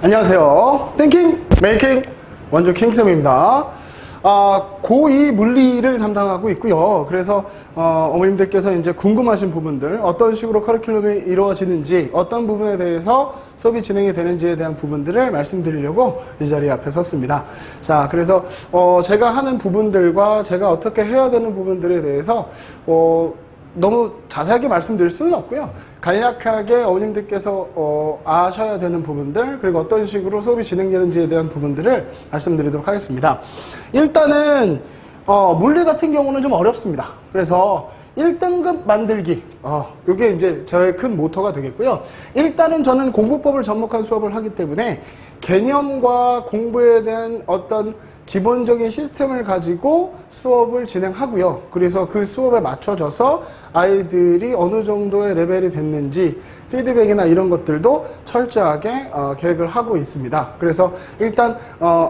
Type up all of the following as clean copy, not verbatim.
안녕하세요. 띵킹 메이킹 원조 킹쌤입니다. 고2 물리를 담당하고 있고요. 그래서 어머님들께서 이제 궁금하신 부분들, 어떤 식으로 커리큘럼이 이루어지는지, 어떤 부분에 대해서 수업이 진행이 되는지에 대한 부분들을 말씀드리려고 이 자리 앞에 섰습니다. 자, 그래서 제가 하는 부분들과 제가 어떻게 해야 되는 부분들에 대해서 너무 자세하게 말씀드릴 수는 없고요. 간략하게 어머님들께서 아셔야 되는 부분들, 그리고 어떤 식으로 수업이 진행되는지에 대한 부분들을 말씀드리도록 하겠습니다. 일단은 물리 같은 경우는 좀 어렵습니다. 그래서 1등급 만들기, 이게 이제 저의 큰 모토가 되겠고요. 일단은 저는 공부법을 접목한 수업을 하기 때문에 개념과 공부에 대한 어떤 기본적인 시스템을 가지고 수업을 진행하고요. 그래서 그 수업에 맞춰져서 아이들이 어느 정도의 레벨이 됐는지 피드백이나 이런 것들도 철저하게 계획을 하고 있습니다. 그래서 일단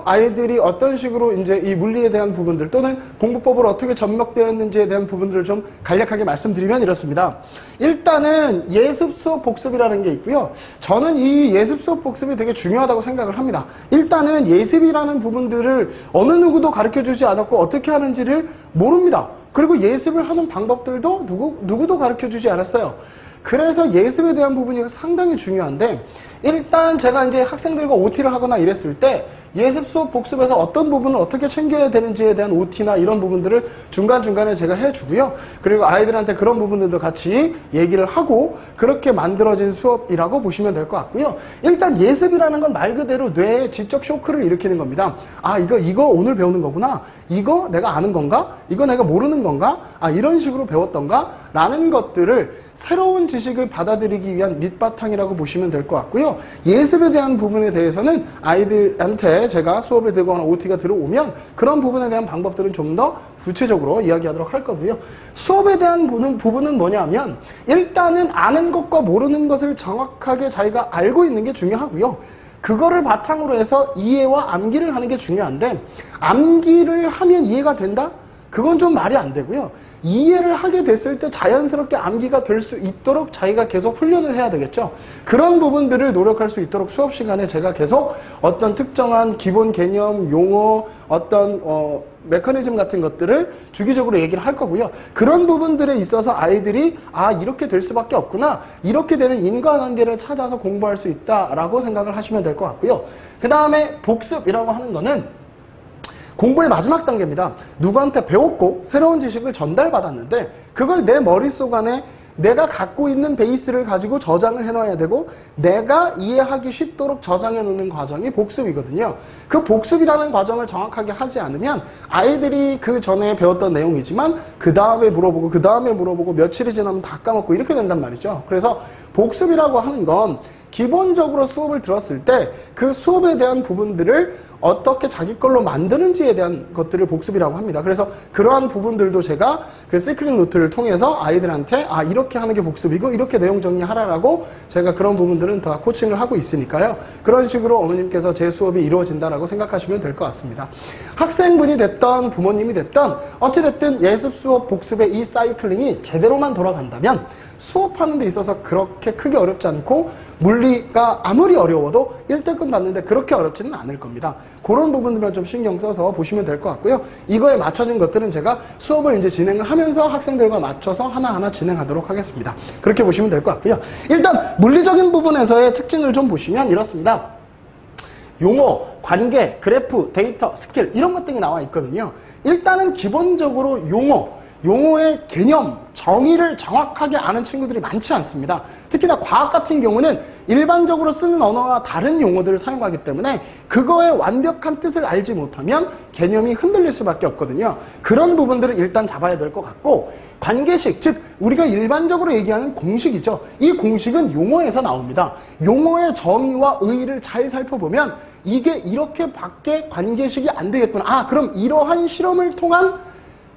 아이들이 어떤 식으로 이제 이 물리에 대한 부분들 또는 공부법으로 어떻게 접목되었는지에 대한 부분들을 좀 간략하게 말씀드리면 이렇습니다. 일단은 예습 수업 복습이라는 게 있고요. 저는 이 예습 수업 복습이 되게 중요하다고 생각을 합니다. 일단은 예습이라는 부분들을 어느 누구도 가르쳐주지 않았고 어떻게 하는지를 모릅니다. 그리고 예습을 하는 방법들도 누구도 가르쳐주지 않았어요. 그래서 예습에 대한 부분이 상당히 중요한데, 일단 제가 이제 학생들과 OT를 하거나 이랬을 때 예습 수업 복습에서 어떤 부분을 어떻게 챙겨야 되는지에 대한 OT나 이런 부분들을 중간중간에 제가 해주고요. 그리고 아이들한테 그런 부분들도 같이 얘기를 하고 그렇게 만들어진 수업이라고 보시면 될 것 같고요. 일단 예습이라는 건 말 그대로 뇌에 지적 쇼크를 일으키는 겁니다. 이거 오늘 배우는 거구나. 이거 내가 아는 건가? 이거 내가 모르는 건가? 이런 식으로 배웠던가? 라는 것들을 새로운 지식을 받아들이기 위한 밑바탕이라고 보시면 될 것 같고요. 예습에 대한 부분에 대해서는 아이들한테 제가 수업을 들거나 OT가 들어오면 그런 부분에 대한 방법들은 좀 더 구체적으로 이야기하도록 할 거고요. 수업에 대한 부분은 뭐냐면 일단은 아는 것과 모르는 것을 정확하게 자기가 알고 있는 게 중요하고요. 그거를 바탕으로 해서 이해와 암기를 하는 게 중요한데, 암기를 하면 이해가 된다? 그건 좀 말이 안 되고요. 이해를 하게 됐을 때 자연스럽게 암기가 될 수 있도록 자기가 계속 훈련을 해야 되겠죠. 그런 부분들을 노력할 수 있도록 수업 시간에 제가 계속 어떤 특정한 기본 개념, 용어, 어떤 메커니즘 같은 것들을 주기적으로 얘기를 할 거고요. 그런 부분들에 있어서 아이들이 이렇게 될 수밖에 없구나, 이렇게 되는 인과관계를 찾아서 공부할 수 있다라고 생각을 하시면 될 것 같고요. 그 다음에 복습이라고 하는 거는 공부의 마지막 단계입니다. 누구한테 배웠고 새로운 지식을 전달받았는데 그걸 내 머릿속 안에 내가 갖고 있는 베이스를 가지고 저장을 해놔야 되고 내가 이해하기 쉽도록 저장해 놓는 과정이 복습이거든요. 그 복습이라는 과정을 정확하게 하지 않으면 아이들이 그 전에 배웠던 내용이지만 그 다음에 물어보고 며칠이 지나면 다 까먹고 이렇게 된단 말이죠. 그래서 복습이라고 하는 건 기본적으로 수업을 들었을 때 그 수업에 대한 부분들을 어떻게 자기 걸로 만드는지에 대한 것들을 복습이라고 합니다. 그래서 그러한 부분들도 제가 그 시크릿 노트를 통해서 아이들한테 이렇게 하는 게 복습이고 이렇게 내용 정리하라라고 제가 그런 부분들은 다 코칭을 하고 있으니까요. 그런 식으로 어머님께서 제 수업이 이루어진다라고 생각하시면 될 것 같습니다. 학생분이 됐던 부모님이 됐던 어찌됐든 예습 수업 복습의 이 사이클링이 제대로만 돌아간다면 수업하는 데 있어서 그렇게 크게 어렵지 않고 물리가 아무리 어려워도 1등급 받는데 그렇게 어렵지는 않을 겁니다. 그런 부분들만 좀 신경 써서 보시면 될 것 같고요. 이거에 맞춰진 것들은 제가 수업을 이제 진행을 하면서 학생들과 맞춰서 하나하나 진행하도록 하겠습니다. 그렇게 보시면 될 것 같고요. 일단 물리적인 부분에서의 특징을 좀 보시면 이렇습니다. 용어, 관계, 그래프, 데이터, 스킬 이런 것들이 나와 있거든요. 일단은 기본적으로 용어의 개념, 정의를 정확하게 아는 친구들이 많지 않습니다. 특히나 과학 같은 경우는 일반적으로 쓰는 언어와 다른 용어들을 사용하기 때문에 그거의 완벽한 뜻을 알지 못하면 개념이 흔들릴 수밖에 없거든요. 그런 부분들을 일단 잡아야 될 것 같고, 관계식, 즉 우리가 일반적으로 얘기하는 공식이죠. 이 공식은 용어에서 나옵니다. 용어의 정의와 의의를 잘 살펴보면 이게 이렇게밖에 관계식이 안 되겠구나. 그럼 이러한 실험을 통한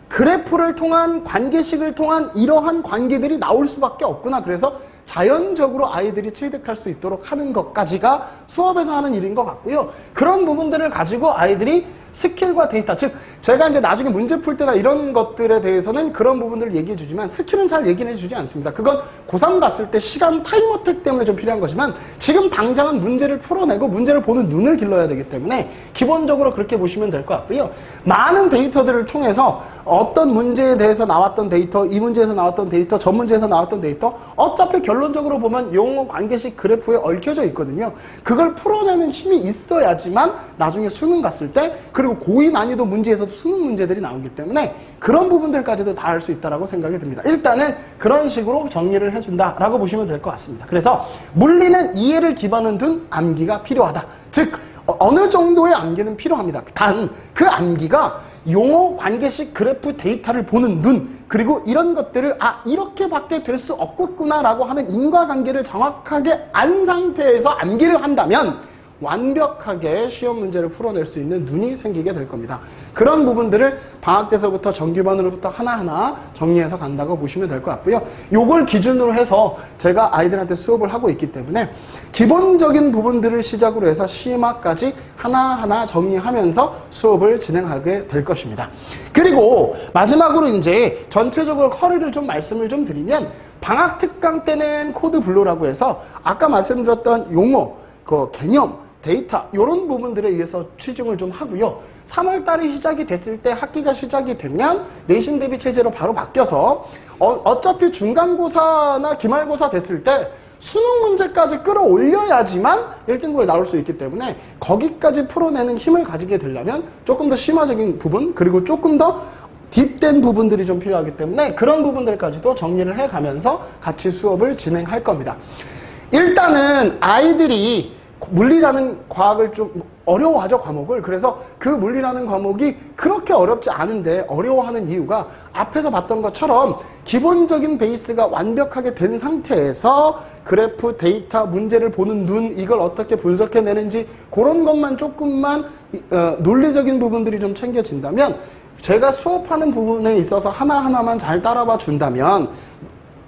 그래프를 통한 관계식을 통한 이러한 관계들이 나올 수밖에 없구나. 그래서 자연적으로 아이들이 체득할 수 있도록 하는 것까지가 수업에서 하는 일인 것 같고요. 그런 부분들을 가지고 아이들이 스킬과 데이터, 즉 제가 이제 나중에 문제 풀 때나 이런 것들에 대해서는 그런 부분들을 얘기해 주지만 스킬은 잘 얘기해 주지 않습니다. 그건 고3 갔을 때 시간 타임 어택 때문에 좀 필요한 거지만 지금 당장은 문제를 풀어내고 문제를 보는 눈을 길러야 되기 때문에 기본적으로 그렇게 보시면 될 것 같고요. 많은 데이터들을 통해서 어떤 문제에 대해서 나왔던 데이터, 이 문제에서 나왔던 데이터, 저 문제에서 나왔던 데이터, 어차피 결론적으로 보면 용어 관계식 그래프에 얽혀져 있거든요. 그걸 풀어내는 힘이 있어야지만 나중에 수능 갔을 때, 그리고 고의 난이도 문제에서도 수능 문제들이 나오기 때문에 그런 부분들까지도 다 할 수 있다고 생각이 듭니다. 일단은 그런 식으로 정리를 해준다라고 보시면 될 것 같습니다. 그래서 물리는 이해를 기반으로 둔 암기가 필요하다. 즉 어느 정도의 암기는 필요합니다. 단 그 암기가 용어 관계식 그래프 데이터를 보는 눈, 그리고 이런 것들을 이렇게밖에 될 수 없겠구나라고 하는 인과관계를 정확하게 안 상태에서 암기를 한다면 완벽하게 시험 문제를 풀어낼 수 있는 눈이 생기게 될 겁니다. 그런 부분들을 방학 때서부터 정규반으로부터 하나하나 정리해서 간다고 보시면 될 것 같고요. 요걸 기준으로 해서 제가 아이들한테 수업을 하고 있기 때문에 기본적인 부분들을 시작으로 해서 심화까지 하나하나 정리하면서 수업을 진행하게 될 것입니다. 그리고 마지막으로 이제 전체적으로 커리를 좀 말씀을 좀 드리면, 방학 특강 때는 코드 블루라고 해서 아까 말씀드렸던 용어, 그 개념, 데이터 이런 부분들에 의해서 취중을 좀 하고요. 3월 달이 시작이 됐을 때, 학기가 시작이 되면 내신 대비 체제로 바로 바뀌어서 어차피 중간고사나 기말고사 됐을 때 수능 문제까지 끌어올려야지만 1등급을 나올 수 있기 때문에 거기까지 풀어내는 힘을 가지게 되려면 조금 더 심화적인 부분, 그리고 조금 더 딥된 부분들이 좀 필요하기 때문에 그런 부분들까지도 정리를 해가면서 같이 수업을 진행할 겁니다. 일단은 아이들이 물리라는 과학을 좀 어려워하죠, 과목을. 그래서 그 물리라는 과목이 그렇게 어렵지 않은데 어려워하는 이유가 앞에서 봤던 것처럼 기본적인 베이스가 완벽하게 된 상태에서 그래프, 데이터, 문제를 보는 눈, 이걸 어떻게 분석해내는지 그런 것만 조금만 논리적인 부분들이 좀 챙겨진다면, 제가 수업하는 부분에 있어서 하나하나만 잘 따라봐 준다면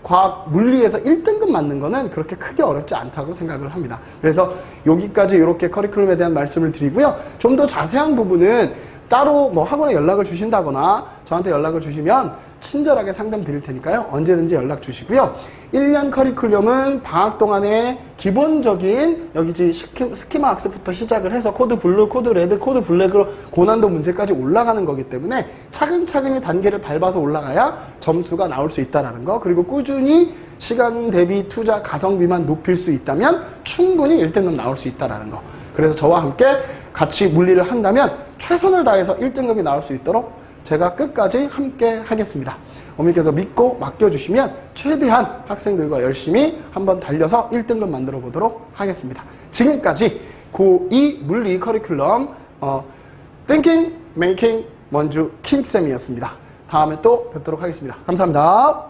과학, 물리에서 1등급 맞는 거는 그렇게 크게 어렵지 않다고 생각을 합니다. 그래서 여기까지 이렇게 커리큘럼에 대한 말씀을 드리고요. 좀 더 자세한 부분은 따로 뭐 학원에 연락을 주신다거나 저한테 연락을 주시면 친절하게 상담 드릴 테니까요. 언제든지 연락 주시고요. 1년 커리큘럼은 방학 동안에 기본적인 여기 스키마 학습부터 시작을 해서 코드 블루, 코드 레드, 코드 블랙으로 고난도 문제까지 올라가는 거기 때문에 차근차근히 단계를 밟아서 올라가야 점수가 나올 수 있다는 거, 그리고 꾸준히 시간 대비 투자 가성비만 높일 수 있다면 충분히 1등급 나올 수 있다는 거. 그래서 저와 함께 같이 물리를 한다면 최선을 다해서 1등급이 나올 수 있도록 제가 끝까지 함께 하겠습니다. 어머니께서 믿고 맡겨주시면 최대한 학생들과 열심히 한번 달려서 1등급 만들어 보도록 하겠습니다. 지금까지 고2 물리 커리큘럼 Thinking, Making 원주 킹쌤이었습니다. 다음에 또 뵙도록 하겠습니다. 감사합니다.